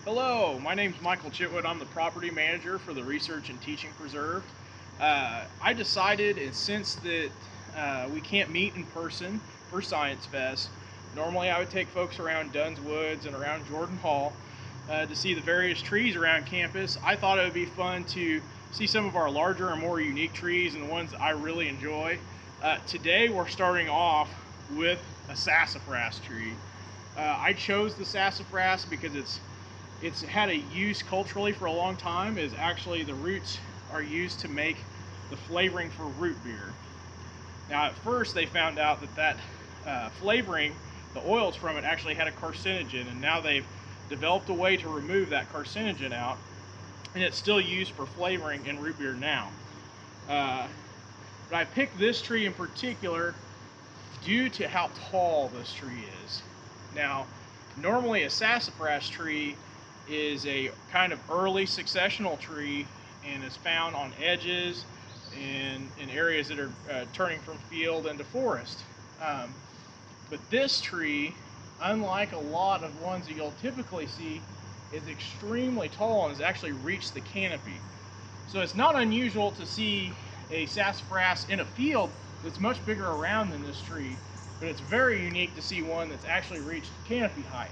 Hello, my name's Michael Chitwood. I'm the property manager for the Research and Teaching Preserve. I decided, and since that we can't meet in person for Science Fest, normally I would take folks around Dunn's Woods and around Jordan Hall to see the various trees around campus. I thought it would be fun to see some of our larger and more unique trees and the ones that I really enjoy. Today we're starting off with a sassafras tree. I chose the sassafras because it's had a use culturally for a long time. Is actually the roots are used to make the flavoring for root beer. Now at first they found out that flavoring, the oils from it actually had a carcinogen, and now they've developed a way to remove that carcinogen out, and it's still used for flavoring in root beer now. But I picked this tree in particular due to how tall this tree is. Now normally a sassafras tree is a kind of early successional tree and is found on edges and in areas that are turning from field into forest. But this tree, unlike a lot of ones that you'll typically see, is extremely tall and has actually reached the canopy. So it's not unusual to see a sassafras in a field that's much bigger around than this tree, but it's very unique to see one that's actually reached canopy height.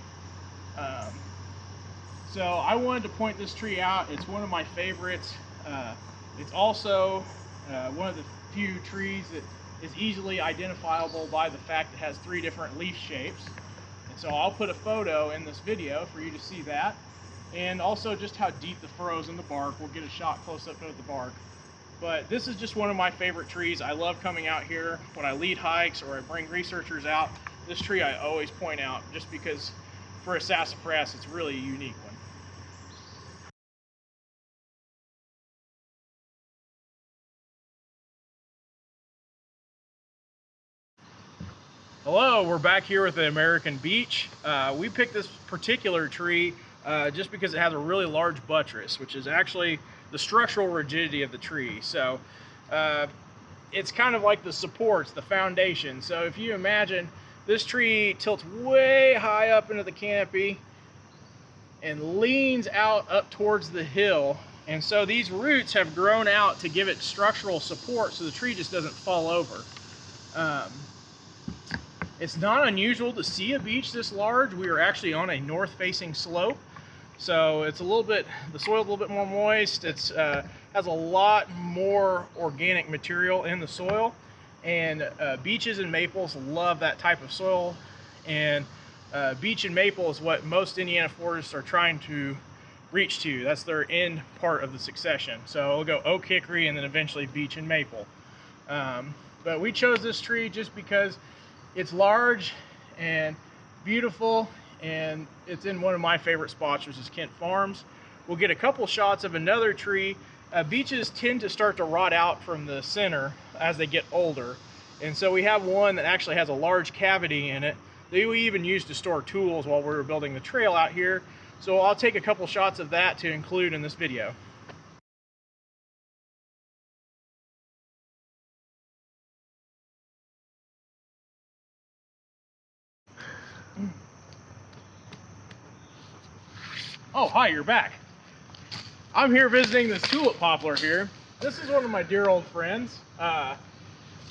So I wanted to point this tree out. It's one of my favorites. It's also one of the few trees that is easily identifiable by the fact it has 3 different leaf shapes. And so I'll put a photo in this video for you to see that. And also just how deep the furrows in the bark. We'll get a shot close up of the bark. But this is just one of my favorite trees. I love coming out here when I lead hikes or I bring researchers out. This tree I always point out just because for a sassafras it's really a unique one. Hello, we're back here with the American beech. We picked this particular tree just because it has a really large buttress, which is actually the structural rigidity of the tree. So it's kind of like the supports, the foundation. So if you imagine this tree tilts way high up into the canopy and leans out up towards the hill. And so these roots have grown out to give it structural support so the tree just doesn't fall over. It's not unusual to see a beech this large. We are actually on a north-facing slope, so it's a little bit, the soil's a little bit more moist. It's has a lot more organic material in the soil, and beeches and maples love that type of soil. And beech and maple is what most Indiana forests are trying to reach to. That's their end part of the succession. So we'll go oak, hickory, and then eventually beech and maple. But we chose this tree just because it's large and beautiful, and it's in one of my favorite spots, which is Kent Farms. We'll get a couple shots of another tree. Beeches tend to start to rot out from the center as they get older, and so we have one that actually has a large cavity in it that we even used to store tools while we were building the trail out here. So I'll take a couple shots of that to include in this video. Oh, hi, you're back. I'm here visiting this tulip poplar here. This is one of my dear old friends.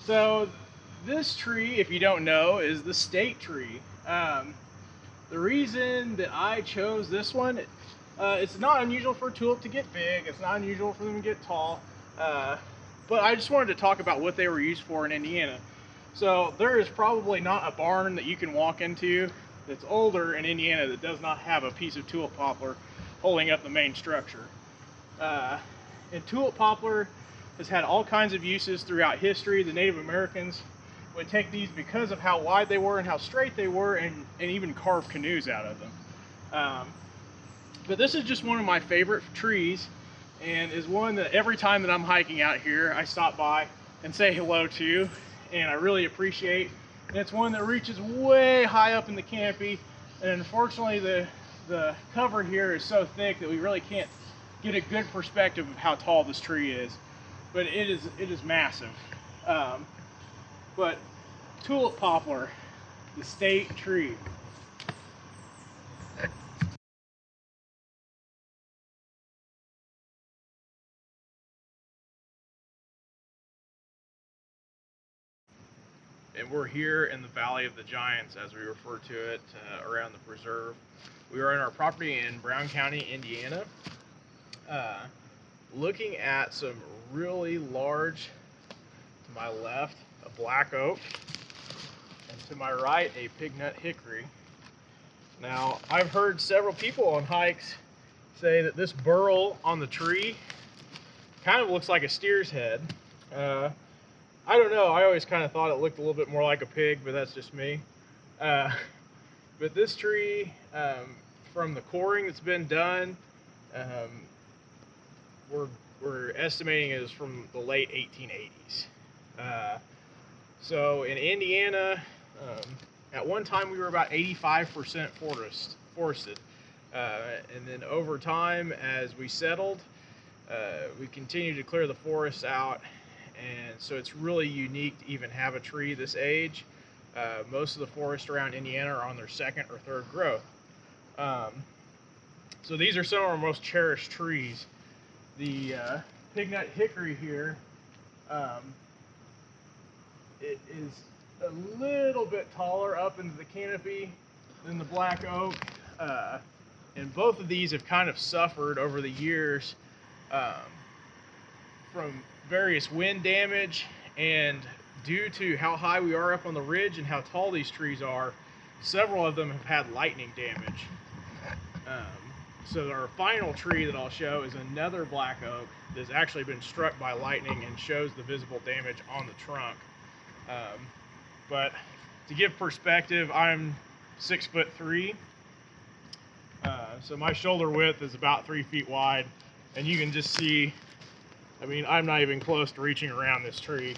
So this tree, if you don't know, is the state tree. The reason that I chose this one, it's not unusual for a tulip to get big. It's not unusual for them to get tall. But I just wanted to talk about what they were used for in Indiana. So there is probably not a barn that you can walk into that's older in Indiana that does not have a piece of tulip poplar holding up the main structure. And tulip poplar has had all kinds of uses throughout history. The Native Americans would take these because of how wide they were and how straight they were, and even carve canoes out of them. But this is just one of my favorite trees, and is one that every time that I'm hiking out here I stop by and say hello to, and I really appreciate. And it's one that reaches way high up in the canopy, and unfortunately the cover here is so thick that we really can't get a good perspective of how tall this tree is, but it is massive. But tulip poplar, the state tree. and we're here in the Valley of the Giants, as we refer to it, around the preserve. We are in our property in Brown County, Indiana, looking at some really large, to my left, a black oak, and to my right, a pignut hickory. Now, I've heard several people on hikes say that this burl on the tree kind of looks like a steer's head. I don't know, I always kind of thought it looked a little bit more like a pig, but that's just me. But this tree, from the coring that's been done, we're estimating it is from the late 1880s. So in Indiana, at one time we were about 85% forested. And then over time, as we settled, we continued to clear the forests out. And so it's really unique to even have a tree this age. Most of the forests around Indiana are on their second or third growth. So these are some of our most cherished trees. The pignut hickory here, it is a little bit taller up into the canopy than the black oak. And both of these have kind of suffered over the years from various wind damage, and due to how high we are up on the ridge and how tall these trees are, several of them have had lightning damage. So our final tree that I'll show is another black oak that's actually been struck by lightning and shows the visible damage on the trunk. But to give perspective, I'm 6'3". So my shoulder width is about 3 feet wide, and you can just see, I mean, I'm not even close to reaching around this tree.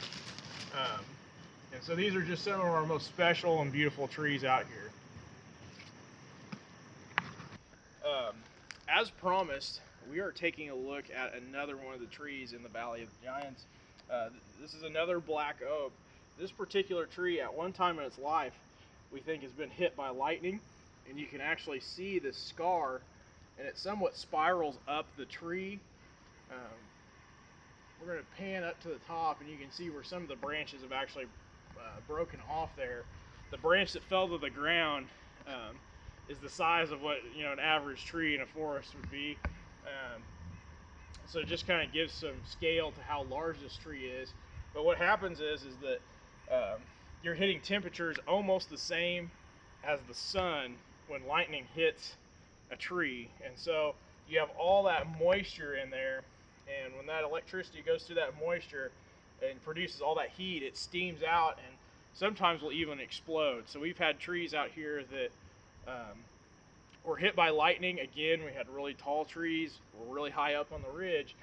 And so these are just some of our most special and beautiful trees out here. As promised, we are taking a look at another one of the trees in the Valley of the Giants. This is another black oak. This particular tree, at one time in its life, we think has been hit by lightning, and you can actually see this scar, and it somewhat spirals up the tree. We're going to pan up to the top, and you can see where some of the branches have actually broken off there. The branch that fell to the ground is the size of what an average tree in a forest would be. So it just kind of gives some scale to how large this tree is. But what happens is that you're hitting temperatures almost the same as the sun when lightning hits a tree, and so you have all that moisture in there, and when that electricity goes through that moisture and produces all that heat, it steams out and sometimes will even explode. So we've had trees out here that were hit by lightning. Again, we had really tall trees, were really high up on the ridge,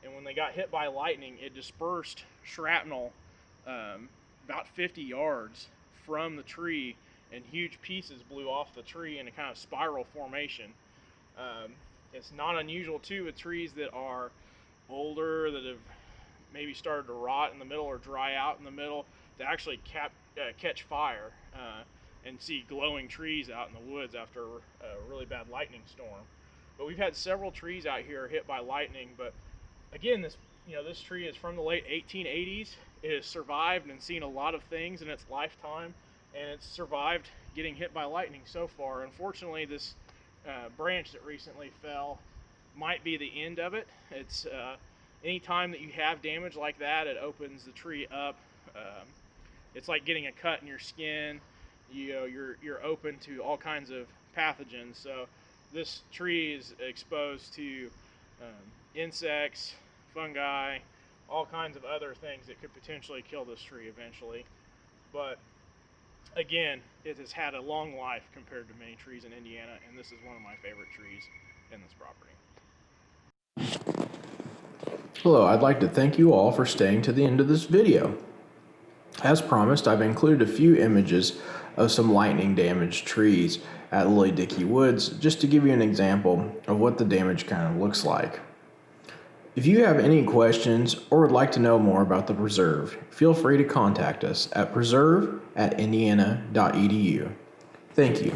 and when they got hit by lightning, it dispersed shrapnel about 50 yards from the tree, and huge pieces blew off the tree in a kind of spiral formation. It's not unusual too with trees that are older, that have maybe started to rot in the middle or dry out in the middle, to actually catch fire and see glowing trees out in the woods after a really bad lightning storm. But we've had several trees out here hit by lightning. But again, this tree is from the late 1880s. It has survived and seen a lot of things in its lifetime, and it's survived getting hit by lightning so far. Unfortunately, this branch that recently fell might be the end of it. It's any time that you have damage like that, it opens the tree up. It's like getting a cut in your skin. You're open to all kinds of pathogens. So this tree is exposed to insects, fungi, all kinds of other things that could potentially kill this tree eventually. But again, it has had a long life compared to many trees in Indiana, and this is one of my favorite trees in this property. Hello, I'd like to thank you all for staying to the end of this video. As promised, I've included a few images of some lightning damaged trees at Lily Dickey Woods, just to give you an example of what the damage kind of looks like. If you have any questions or would like to know more about the preserve, feel free to contact us at preserve@indiana.edu. Thank you.